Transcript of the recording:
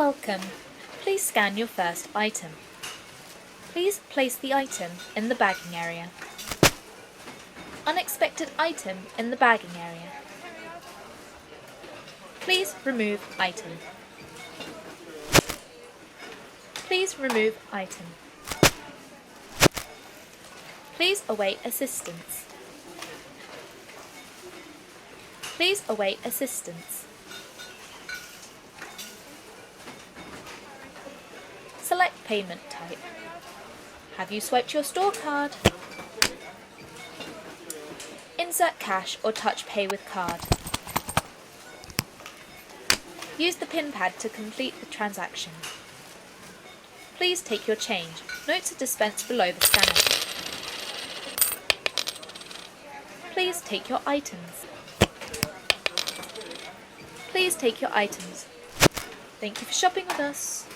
Welcome. Please scan your first item. Please place the item in the bagging area. Unexpected item in the bagging area. Please remove item. Please remove item. Please await assistance. Please await assistance. Select payment type. Have you swiped your store card? Insert cash or touch pay with card. Use the PIN pad to complete the transaction. Please take your change. Notes are dispensed below the scanner. Please take your items. Please take your items. Thank you for shopping with us.